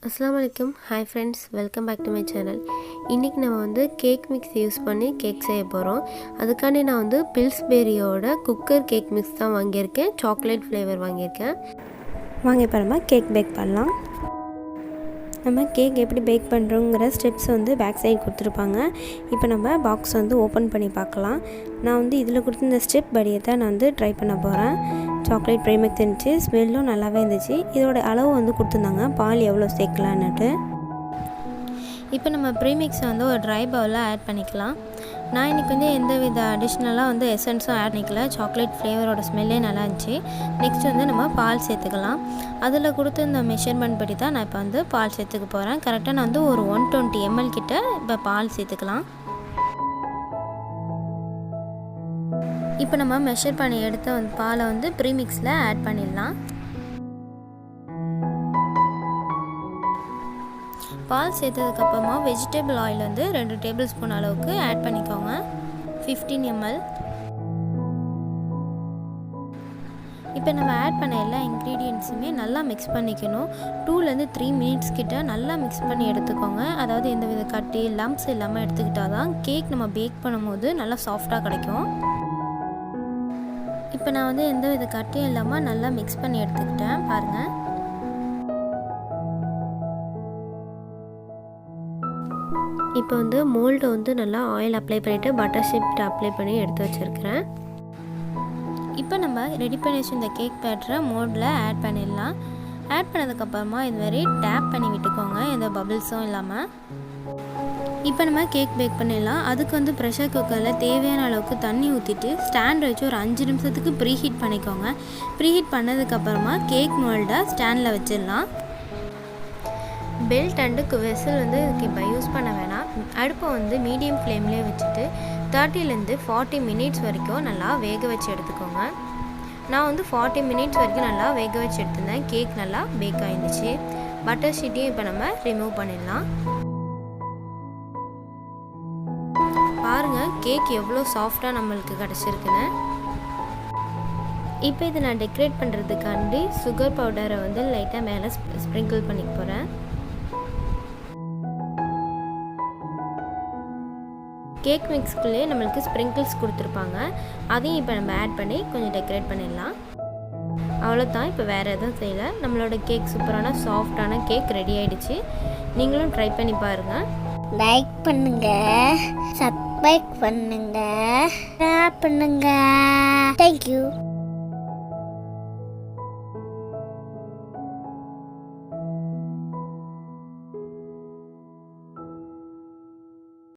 அஸ்ஸலாமு அலைக்கும். Hi friends, welcome back to my channel. இன்றைக்கி நம்ம வந்து கேக் மிக்ஸ் யூஸ் பண்ணி கேக் செய்ய போகிறோம். அதுக்காண்டி நான் வந்து பில்ஸ்பெரியோட குக்கர் கேக் மிக்ஸ் தான் வாங்கியிருக்கேன். சாக்லேட் ஃப்ளேவர் வாங்கியிருக்கேன். வாங்க இப்போ நம்ம கேக் பேக் பண்ணலாம். நம்ம கேக் எப்படி பேக் பண்ணுறோங்கிற ஸ்டெப்ஸ் வந்து பேக் சைடு கொடுத்துருப்பாங்க. இப்போ நம்ம பாக்ஸ் வந்து ஓப்பன் பண்ணி பார்க்கலாம். நான் வந்து இதில் கொடுத்துருந்த ஸ்டெப் படியை தான் நான் வந்து ட்ரை பண்ண போகிறேன். சாக்லேட் ப்ரீமிக்ஸ் இருந்துச்சு, ஸ்மெல்லும் நல்லாவே இருந்துச்சு. இதோட அளவு வந்து கொடுத்துருந்தாங்க, பால் எவ்வளோ சேர்க்கலான்னுட்டு. இப்போ நம்ம ப்ரீமிக்ஸை வந்து ஒரு ட்ரை பவுலில் ஆட் பண்ணிக்கலாம். நான் இன்றைக்கி வந்து எந்த வித அடிஷ்னலாக வந்து எசன்ஸும் ஆட் பண்ணிக்கல. சாக்லேட் ஃப்ளேவரோட ஸ்மெல்லே நல்லா இருந்துச்சு. நெக்ஸ்ட் வந்து நம்ம பால் சேர்த்துக்கலாம். அதில் கொடுத்து இந்த மெஷர்மெண்ட் படி தான் நான் இப்போ வந்து பால் சேர்த்துக்க போகிறேன். கரெக்டாக நான் வந்து ஒரு 120 ml கிட்ட இப்போ பால் சேர்த்துக்கலாம். இப்போ நம்ம மெஷர் பண்ணி எடுத்த பாலை வந்து ப்ரீமிக்ஸில் ஆட் பண்ணிடலாம். பால் சேர்த்ததுக்கப்புறமா வெஜிடபிள் ஆயில் வந்து 2 டேபிள் ஸ்பூன் அளவுக்கு ஆட் பண்ணிக்கோங்க. 15 ml. இப்போ நம்ம ஆட் பண்ண எல்லா இன்க்ரீடியன்ட்ஸுமே நல்லா மிக்ஸ் பண்ணிக்கணும். 2லேருந்து 3 மினிட்ஸ் கிட்ட நல்லா மிக்ஸ் பண்ணி எடுத்துக்கோங்க. அதாவது எந்த வித கட்டி லம்ப்ஸ் இல்லாமல் எடுத்துக்கிட்டால் தான் கேக் நம்ம பேக் பண்ணும்போது நல்லா சாஃப்டாக கிடைக்கும். இப்போ நான் வந்து எந்த வித கட்டியும் இல்லாமல் நல்லா மிக்ஸ் பண்ணி எடுத்துக்கிட்டேன் பாருங்கள். இப்போ வந்து மோல்டை வந்து நல்லா ஆயில் அப்ளை பண்ணிவிட்டு பட்டர் ஷீட் அப்ளை பண்ணி எடுத்து வச்சுருக்கிறேன். இப்போ நம்ம ரெடி பண்ணி வச்சு இந்த கேக் பேட்டரை மோல்டில் ஆட் பண்ணிடலாம். ஆட் பண்ணதுக்கப்புறமா இது மாதிரி டேப் பண்ணி விட்டுக்கோங்க, எந்த பபிள்ஸும் இல்லாமல். இப்போ நம்ம கேக் பேக் பண்ணிடலாம். அதுக்கு வந்து ப்ரெஷர் குக்கரில் தேவையான அளவுக்கு தண்ணி ஊற்றிட்டு ஸ்டாண்ட் வச்சு ஒரு 5 நிமிஷத்துக்கு ப்ரீஹீட் பண்ணிக்கோங்க. ப்ரீஹீட் பண்ணதுக்கப்புறமா கேக் மோல்டை ஸ்டாண்டில் வச்சிடலாம். பெல்ட் அண்டு வெசல் வந்து இதுக்கு இப்போ யூஸ் பண்ண வேணாம். அடுப்பை வந்து மீடியம் ஃப்ளேம்லேயே வச்சுட்டு 30லேருந்து 40 மினிட்ஸ் வரைக்கும் நல்லா வேக வச்சு எடுத்துக்கோங்க. நான் வந்து 40 மினிட்ஸ் வரைக்கும் நல்லா வேக வச்சு எடுத்துருந்தேன். கேக் நல்லா பேக் ஆகிருந்துச்சு. பட்டர் ஷீட்டையும் இப்போ நம்ம ரிமூவ் பண்ணிடலாம். பாருங்கள் கேக் எவ்வளோ சாஃப்டாக நம்மளுக்கு கிடச்சிருக்குன்னு. இப்போ இதை நான் டெக்கரேட் பண்ணுறதுக்காண்டி சுகர் பவுடரை வந்து லைட்டாக மேலே ஸ்ப்ரிங்கிள் பண்ணிக்க போகிறேன். கேக் மிக்ஸ்குள்ளேயே நம்மளுக்கு ஸ்ப்ரிங்கிள்ஸ் கொடுத்துருப்பாங்க. அதையும் இப்போ நம்ம ஆட் பண்ணி கொஞ்சம் டெக்கரேட் பண்ணிடலாம். அவ்வளோதான், இப்போ வேறு எதுவும் செய்யலை. நம்மளோட கேக் சூப்பரான சாஃப்டான கேக் ரெடி ஆகிடுச்சு. நீங்களும் ட்ரை பண்ணி பாருங்கள். லைக் பண்ணுங்க, சப்ஸ்கிரைப் பண்ணுங்க, ஷேர் பண்ணுங்க. தேங்க்யூ.